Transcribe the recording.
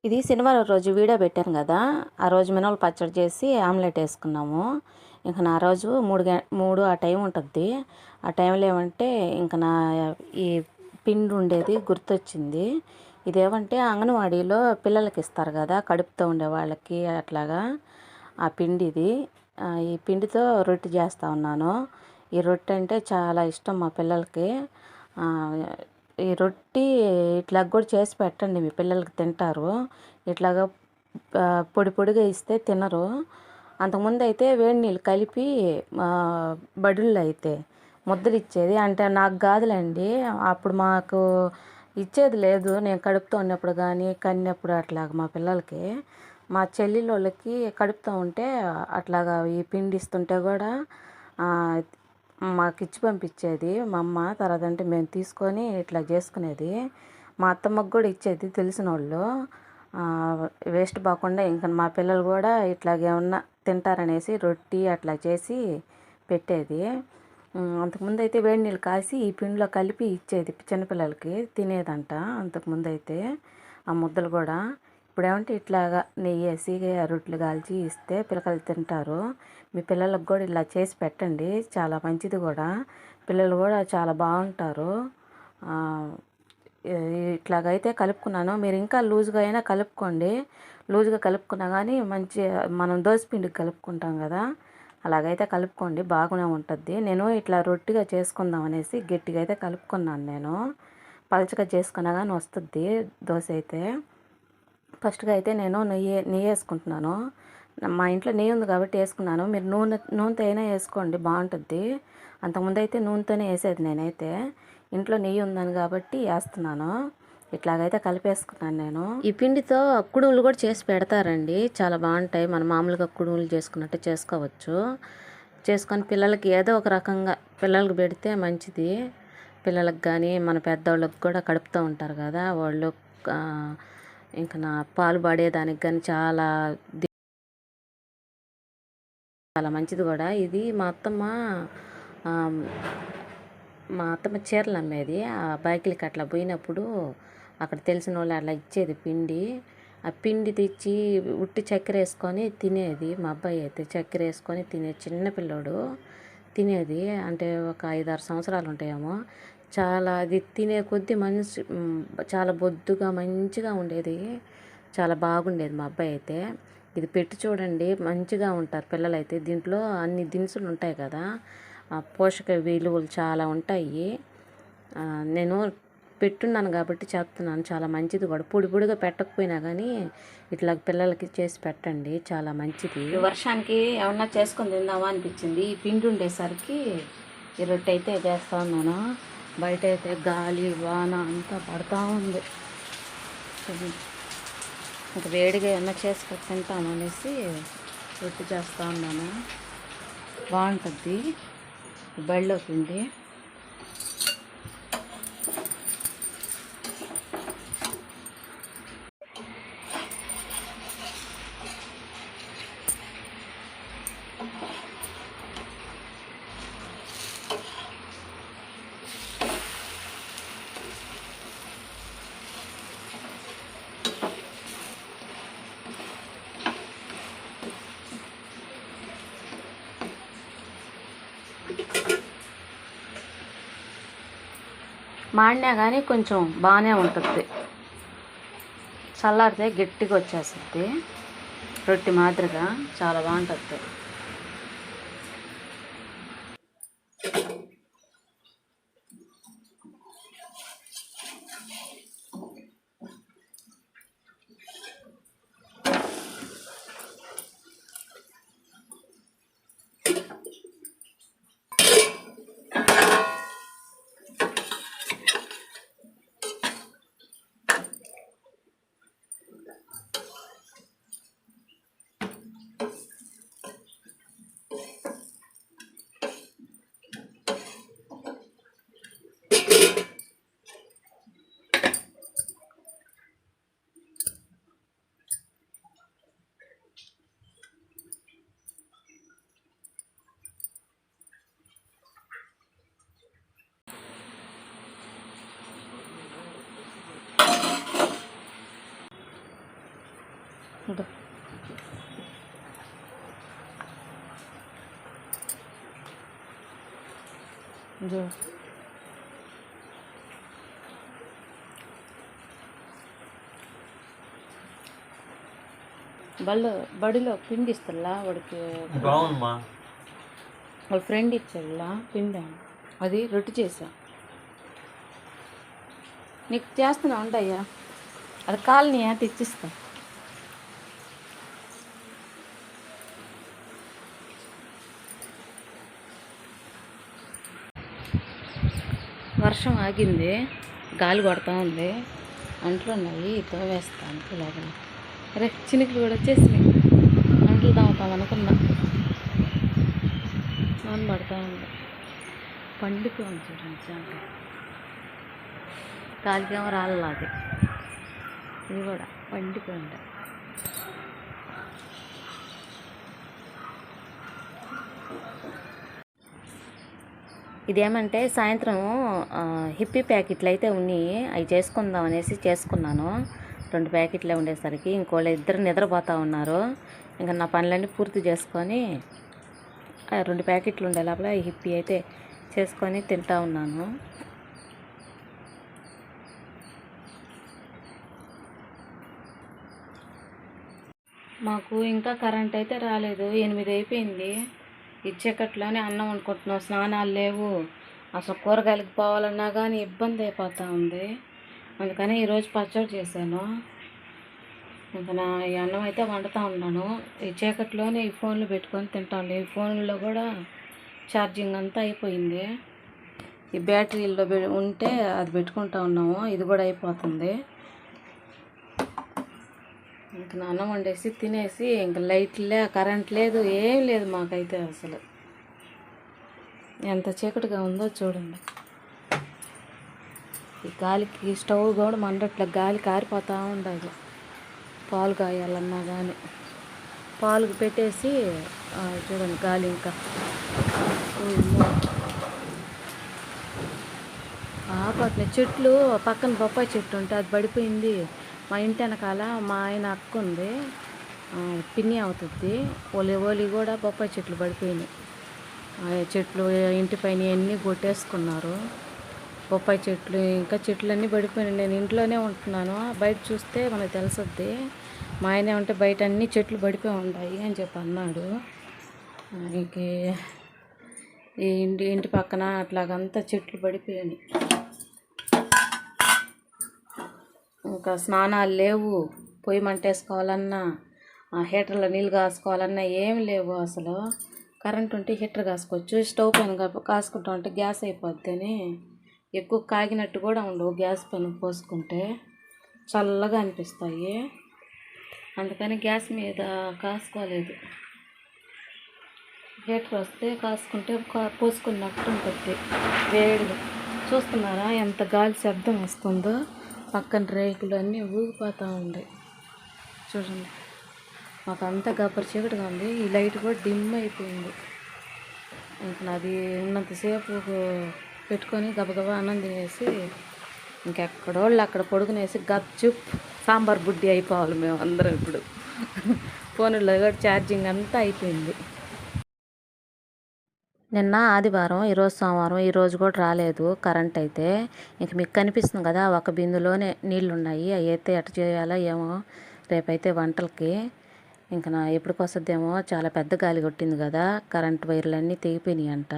ఇది శనివారం రోజు వీడియో పెట్టాను కదా, ఆ రోజు మినపల పచ్చడి చేసి ఆమ్లెట్ వేసుకున్నాము. ఇంకా నా రోజు 3 ఆ టైం ఉంటుంది. ఆ టైంలో ఏమంటే ఇంకా నా ఈ పిండి ఉండేది గుర్తొచ్చింది. ఇదేమంటే అంగన్వాడీలో పిల్లలకి ఇస్తారు కదా, కడుపుతో ఉండే వాళ్ళకి అట్లాగా ఆ పిండి ఇది. ఈ పిండితో రొట్టె చేస్తూ ఉన్నాను. ఈ రొట్టె అంటే చాలా ఇష్టం మా పిల్లలకి. ఈ రొట్టి ఇట్లా కూడా చేసి పెట్టండి, మీ పిల్లలకి తింటారు. ఇట్లాగా పొడి పొడిగా ఇస్తే తినరు. అంతకుముందు అయితే వేడి నీళ్ళు కలిపి బడుల్లో అయితే ముద్దలు ఇచ్చేది. అంటే నాకు కాదులేండి, అప్పుడు మాకు ఇచ్చేది లేదు. నేను కడుపుతో ఉన్నప్పుడు కానీ కన్నప్పుడు అట్లాగా మా పిల్లలకి, మా చెల్లెళ్ళకి కడుపుతో ఉంటే అట్లాగా ఈ పిండి ఇస్తుంటే కూడా మాకు ఇచ్చి పంపించేది మా అమ్మ. తర్వాత అంటే మేము తీసుకొని ఇట్లా చేసుకునేది. మా అత్తమ్మకు కూడా ఇచ్చేది తెలిసిన వాళ్ళు. వేస్ట్ పోకుండా ఇంకా మా పిల్లలు కూడా ఇట్లాగేమన్నా తింటారనేసి రొట్టి అట్లా చేసి పెట్టేది. అంతకుముందు అయితే వేడి నీళ్ళు కాసి ఈ పిండిలో కలిపి ఇచ్చేది చిన్నపిల్లలకి తినేదంట. అంతకుముందు అయితే ఆ ముద్దలు కూడా. ఇప్పుడు ఏమంటే ఇట్లాగా నెయ్యి వేసి రొట్టెలు కాల్చి ఇస్తే పిల్లలు తింటారు. మీ పిల్లలకు కూడా ఇలా చేసి పెట్టండి, చాలా మంచిది కూడా. పిల్లలు కూడా చాలా బాగుంటారు. ఇట్లాగైతే కలుపుకున్నాను. మీరు ఇంకా లూజ్గా అయినా కలుపుకోండి. లూజ్గా కలుపుకున్నా కానీ మంచి మనం దోసపిండికి కలుపుకుంటాం కదా, అలాగైతే కలుపుకోండి, బాగానే ఉంటుంది. నేను ఇట్లా రొట్టిగా చేసుకుందాం అనేసి గట్టిగా అయితే కలుపుకున్నాను. నేను పలచగా చేసుకున్నా కానీ వస్తుంది దోశ అయితే. ఫస్ట్గా అయితే నేను నెయ్యి వేసుకుంటున్నాను. మా ఇంట్లో నెయ్యి ఉంది కాబట్టి వేసుకున్నాను. మీరు నూనెతో అయినా వేసుకోండి, బాగుంటుంది. అంతకుముందు అయితే నూనెతోనే వేసేది నేనైతే. ఇంట్లో నెయ్యి ఉందని కాబట్టి వేస్తున్నాను. ఇట్లాగైతే కలిపేసుకున్నాను నేను. ఈ పిండితో కుడుములు కూడా చేసి పెడతారండి, చాలా బాగుంటాయి. మనం మామూలుగా కుడుములు చేసుకున్నట్టు చేసుకోవచ్చు. చేసుకొని పిల్లలకి ఏదో ఒక రకంగా పిల్లలకి పెడితే మంచిది. పిల్లలకు కానీ మన పెద్దవాళ్ళకి కూడా కడుపుతూ ఉంటారు కదా, వాళ్ళు ఇంకా నా పాలు పడేదానికి కానీ చాలా చాలా మంచిది కూడా ఇది. మా అత్తమ్మ చీరలు అమ్మేది. ఆ బైకులకి అట్లా పోయినప్పుడు అక్కడ తెలిసిన వాళ్ళు అట్లా ఇచ్చేది పిండి. ఆ పిండి తెచ్చి ఉట్టి చక్కెర వేసుకొని తినేది. మా అబ్బాయి అయితే చక్కెర వేసుకొని తినేది, చిన్నపిల్లోడు తినేది. అంటే ఒక 5-6 సంవత్సరాలు ఉంటాయేమో. చాలా అది తినే కొద్దీ చాలా బొద్దుగా మంచిగా ఉండేది, చాలా బాగుండేది మా అబ్బాయి అయితే. ఇది పెట్టి చూడండి, మంచిగా ఉంటారు పిల్లలైతే. దీంట్లో అన్ని దినుసులు ఉంటాయి కదా, పోషక విలువలు చాలా ఉంటాయి. నేను పెట్టున్నాను కాబట్టి చెప్తున్నాను, చాలా మంచిది కూడా. పొడి పొడిగా పెట్టకపోయినా కానీ ఇట్లా పిల్లలకి చేసి పెట్టండి, చాలా మంచిది. వర్షానికి ఏమన్నా చేసుకొని తిందామా అనిపించింది. ఈ పిండి ఉండేసరికి ఈ రొట్టె అయితే చేస్తా ఉన్నాను. బయట అయితే గాలి వాన అంతా పడతా ఉంది. ఇంకా వేడిగా ఏమన్నా చేసి తింటామనేసి రొట్టె చేస్తూ ఉన్నాను. బాగుంటుంది బళ్ళో పిండి. మాడినా కానీ కొంచెం బాగానే ఉంటుంది, చల్లారితే గట్టిగా వచ్చేస్తుంది. రొట్టె మాదిరిగా చాలా బాగుంటుంది. ఇటు. చూడు బడిలో పిండి ఇస్తారా వాడికి, వాళ్ళ ఫ్రెండ్ ఇచ్చాడులా పిండి, అది రొట్టె చేసా. నీకు చేస్తున్నా ఉంటాయ్యా, అది కాలనీ తెచ్చిస్తా. వర్షం ఆగింది, గాలి కొడతా ఉంది, అంట్లు ఉన్నాయి తోమేస్తా అంట్లు లోపల. అరే చినుకులు కూడా వచ్చేసినాయి, అంట్లు తాగుతాం అనుకున్నా, నాన్న పడతా ఉంది. పండుకోండి చూడండి చాలా, గాలికేమో రాళ్ళది, ఇది కూడా పండుకోండి. ఇదేమంటే సాయంత్రం హిప్పీ ప్యాకెట్లు అయితే ఉన్నాయి, అవి చేసుకుందాం అనేసి చేసుకున్నాను. 2 ప్యాకెట్లే ఉండేసరికి ఇంకోళ్ళు ఇద్దరు నిద్రపోతూ ఉన్నారు. ఇంకా నా పనులన్నీ పూర్తి చేసుకొని 2 ప్యాకెట్లు ఉండే లోపల ఈ హిప్పీ అయితే చేసుకొని తింటా ఉన్నాను. మాకు ఇంకా కరెంట్ అయితే రాలేదు, 8 అయిపోయింది. ఈ చీకట్లోనే అన్నం వండుకుంటున్నాం, స్నానాలు లేవు, అసలు కూరగాయలకు పోవాలన్నా కానీ ఇబ్బంది అయిపోతూ ఉంది. అందుకని ఈరోజు పచ్చడి చేశాను. ఇంకా నా ఈ అన్నం అయితే వండుతూ ఉన్నాను. ఈ చీకట్లోనే ఈ ఫోన్లు పెట్టుకొని తింటాను. ఈ ఫోన్లో కూడా ఛార్జింగ్ అంతా అయిపోయింది, ఈ బ్యాటరీలో ఉంటే అది పెట్టుకుంటా ఉన్నాము, ఇది కూడా అయిపోతుంది. ఇంక నా అన్నం వండేసి తినేసి ఇంక లైట్లే, కరెంట్ లేదు, ఏం లేదు మాకైతే. అసలు ఎంత చీకటిగా ఉందో చూడండి. ఈ గాలికి స్టవ్ కూడా మండట్లే, గాలి కారిపోతూ ఉండదు. పాలు కాయాలన్నా కానీ పాలుకు పెట్టేసి చూడండి గాలి ఇంకా ఆపట్లే. చెట్లు పక్కన బొప్పాయి చెట్టు ఉంటే అది పడిపోయింది. మా ఇంటి వెనకాల మా ఆయన అక్క ఉంది, పిన్ని అవుతుంది, ఓలి కూడా బొప్పాయి చెట్లు పడిపోయినాయి. చెట్లు ఇంటిపైన అన్నీ కొట్టేసుకున్నారు, బొప్పాయి చెట్లు ఇంకా చెట్లన్నీ పడిపోయినాయి. నేను ఇంట్లోనే ఉంటున్నాను, బయట చూస్తే మనకు తెలుస్తుంది. మా ఆయనే ఉంటే బయట అన్ని చెట్లు పడిపోయి ఉన్నాయి అని చెప్పి అన్నాడు. ఇంక ఈ ఇంటి పక్కన అట్లాగంతా చెట్లు పడిపోయాయి. ఇంకా స్నానాలు లేవు, పొయ్యి మంటేసుకోవాలన్నా, హీటర్లో నీళ్ళు కాసుకోవాలన్నా ఏమి లేవు అసలు. కరెంట్ ఉంటే హీటర్ కాసుకోవచ్చు, స్టవ్ పైన కాసుకుంటా ఉంటే గ్యాస్ అయిపోద్ది అని ఎక్కువ కాగినట్టు కూడా ఉండవు. గ్యాస్ పైన పోసుకుంటే చల్లగా అనిపిస్తాయి, అందుకని గ్యాస్ మీద కాసుకోలేదు. హీటర్ వస్తే కాసుకుంటే పోసుకున్నట్టు ఉంటుంది వేడిగా. చూస్తున్నారా ఎంత గాలి శబ్దం వస్తుందో, పక్కన రేకులు అన్నీ ఊగిపోతూ ఉన్నాయి చూడండి. మాకంతా గబ్బర్ చీకటిగా ఉంది, ఈ లైట్ కూడా డిమ్ అయిపోయింది. ఇంక నాది ఉన్నంతసేపు పెట్టుకొని గబగబా అన్నం తినేసి ఇంకెక్కడోళ్ళు అక్కడ పడుకునేసి గప్చుప్ సాంబార్ బుడ్డి అయిపోవాలి మేము అందరం ఇప్పుడు. ఫోన్లో కూడా ఛార్జింగ్ అంతా అయిపోయింది. నిన్న ఆదివారం, ఈరోజు సోమవారం, ఈరోజు కూడా రాలేదు కరెంట్ అయితే. ఇంక మీకు కనిపిస్తుంది కదా, ఒక బిందులోనే నీళ్ళు ఉన్నాయి, అవి అయితే ఎట్ట చేయాలో ఏమో రేపైతే వంటలకి. ఇంక ఎప్పటికి వస్తుందేమో, చాలా పెద్ద గాలి కొట్టింది కదా, కరెంట్ వైర్లన్నీ తెగిపోయినాయి అంట.